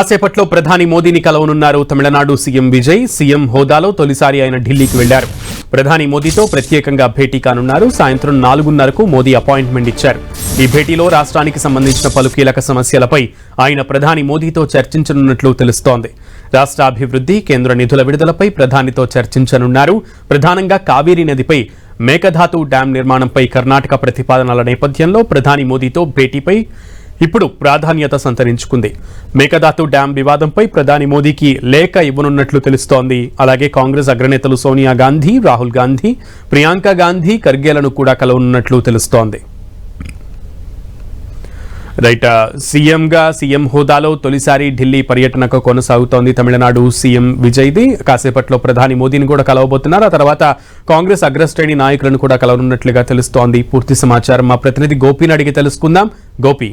కాసేపట్లో ప్రధాని మోదీని కలవనున్నారు తమిళనాడు సీఎం విజయ్. సీఎం హోదాలో తొలిసారి ఆయన ఢిల్లీకి వెళ్లారు. ప్రధాని మోదీతో ప్రత్యేకంగా భేటీ కానున్నారు. సాయంత్రం 4:30కు మోదీ అపాయింట్మెంట్ ఇచ్చారు. ఈ భేటీలో రాష్ట్రానికి సంబంధించిన పలు కీలక సమస్యలపై ఆయన ప్రధాని మోదీతో చర్చించనున్నట్లు తెలుస్తోంది. రాష్ట్ర అభివృద్ధి, కేంద్ర నిధుల విడుదలపై ప్రధానితో చర్చించనున్నారు. ప్రధానంగా కావేరీ నదిపై మేకధాతు డ్యాం నిర్మాణంపై కర్ణాటక ప్రతిపాదనల నేపథ్యంలో ప్రధాని మోదీతో భేటీపై ఇప్పుడు ప్రాధాన్యత సంతరించుకుంది. మేకదాతు డ్యాం వివాదంపై ప్రధాని మోదీకి లేఖ ఇవ్వనున్నట్లు తెలుస్తోంది. అలాగే కాంగ్రెస్ అగ్రనేతలు సోనియా గాంధీ, రాహుల్ గాంధీ, ప్రియాంక గాంధీ, ఖర్గేలను కూడా కలవనున్నట్లు తెలుస్తోంది. రైట్, సీఎం హోదాలో తొలిసారి ఢిల్లీ పర్యటనకు కొనసాగుతోంది తమిళనాడు సీఎం విజయ్ది. కాసేపట్లో ప్రధాని మోదీని కూడా కలవబోతున్నారు. ఆ తర్వాత కాంగ్రెస్ అగ్రశ్రేణి నాయకులను కూడా కలవనున్నట్లుగా తెలుస్తోంది. పూర్తి సమాచారం మా ప్రతినిధి గోపిని అడిగి తెలుసుకుందాం. గోపి,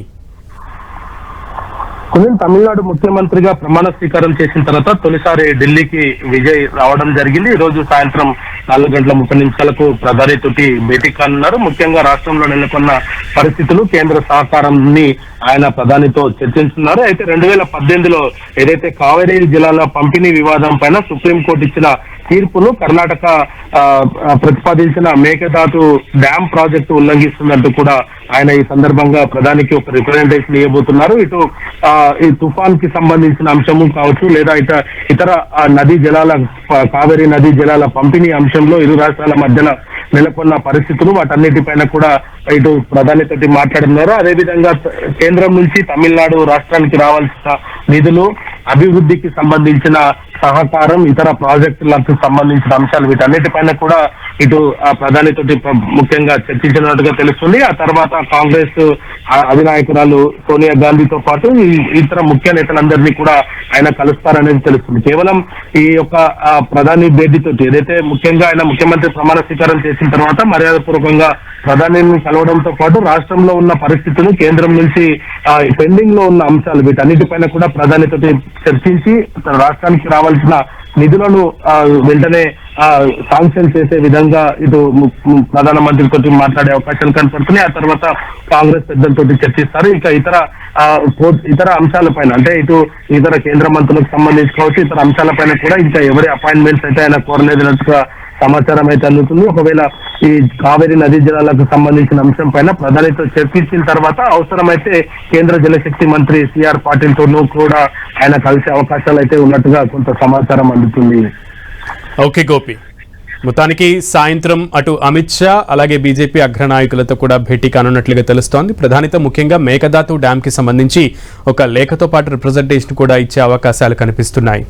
తమిళనాడు ముఖ్యమంత్రిగా ప్రమాణ స్వీకారం చేసిన తర్వాత తొలిసారి ఢిల్లీకి విజయ్ రావడం జరిగింది. ఈ రోజు సాయంత్రం 4:30 ప్రధానితోటి భేటీ కానున్నారు. ముఖ్యంగా రాష్ట్రంలో నెలకొన్న పరిస్థితులు, కేంద్ర సహకారాన్ని ఆయన ప్రధానితో చర్చించున్నారు. అయితే 2018లో ఏదైతే కావేరీ జలాల పంపిణీ వివాదం పైన సుప్రీంకోర్టు ఇచ్చిన తీర్పును కర్ణాటక ప్రతిపాదించిన మేకదాతు డ్యాం ప్రాజెక్టు ఉల్లంఘిస్తుందంటూ కూడా ఆయన ఈ సందర్భంగా ప్రధానికి ఒక రిప్రజెంటేషన్ ఇవ్వబోతున్నారు. ఇటు ఈ తుఫాన్ కి సంబంధించిన అంశము కావచ్చు, లేదా ఇతర నదీ జలాల, కావేరీ నదీ జలాల పంపిణీ అంశంలో ఇరు రాష్ట్రాల మధ్యన నెలకొన్న పరిస్థితులు, వాటన్నిటిపైన కూడా ఇటు ప్రధానితోటి మాట్లాడుతున్నారు. అదేవిధంగా కేంద్రం నుంచి తమిళనాడు రాష్ట్రానికి రావాల్సిన నిధులు, అభివృద్ధికి సంబంధించిన సహకారం, ఇతర ప్రాజెక్టులకు సంబంధించిన అంశాలు, వీటన్నిటిపైన కూడా ఇటు ప్రధానితోటి ముఖ్యంగా చర్చించినట్టుగా తెలుస్తుంది. ఆ తర్వాత కాంగ్రెస్ అధినాయకురాలు సోనియా గాంధీతో పాటు ఇతర ముఖ్య నేతలందరినీ కూడా ఆయన కలుస్తారనేది తెలుస్తుంది. కేవలం ఈ యొక్క ప్రధాని భేటీతోటి ఏదైతే ముఖ్యంగా ఆయన ముఖ్యమంత్రి ప్రమాణ స్వీకారం చేసిన తర్వాత మర్యాదపూర్వకంగా ప్రధానిని కలవడంతో పాటు రాష్ట్రంలో ఉన్న పరిస్థితులు, కేంద్రం నుంచి పెండింగ్ లో ఉన్న అంశాలు, వీటన్నిటిపైన కూడా ప్రధానితోటి చర్చించి రాష్ట్రానికి రావాల్సిన నిధులను వెంటనే శాంక్షన్ చేసే విధంగా ఇటు ప్రధానమంత్రితో మాట్లాడే అవకాశాలు కనపడుతున్నాయి. ఆ తర్వాత కాంగ్రెస్ పెద్దలతో చర్చిస్తారు. ఇక ఇతర అంశాలపైన, అంటే ఇటు ఇతర కేంద్ర మంత్రులకు సంబంధించి కావచ్చు, ఇతర అంశాలపైన కూడా ఇంకా ఎవరి అపాయింట్మెంట్స్ అయితే ఆయన కోరలేదన్నట్టుగా సమాచారం అయితే అందుతుంది. ఒకవేళ ఈ కావేరీ నదీ జలాలకు సంబంధించిన అంశం పైన ప్రధానితో చర్చించిన తర్వాత అవసరమైతే కేంద్ర జలశక్తి మంత్రి సిఆర్ పాటిల్ తోనూ కూడా ఆయన కలిసే అవకాశాలు అయితే ఉన్నట్టుగా కొంత సమాచారం అందుతుంది. ఓకే గోపి, మొత్తానికి సాయంత్రం అటు అమిత్ షా అలాగే బీజేపీ అగ్రనాయకులతో కూడా భేటీ కానున్నట్లుగా తెలుస్తోంది. ప్రధానితో ముఖ్యంగా మేకదాతు డ్యామ్ కి సంబంధించి ఒక లేఖతో పాటు రిప్రజెంటేషన్ కూడా ఇచ్చే అవకాశాలు కనిపిస్తున్నాయి.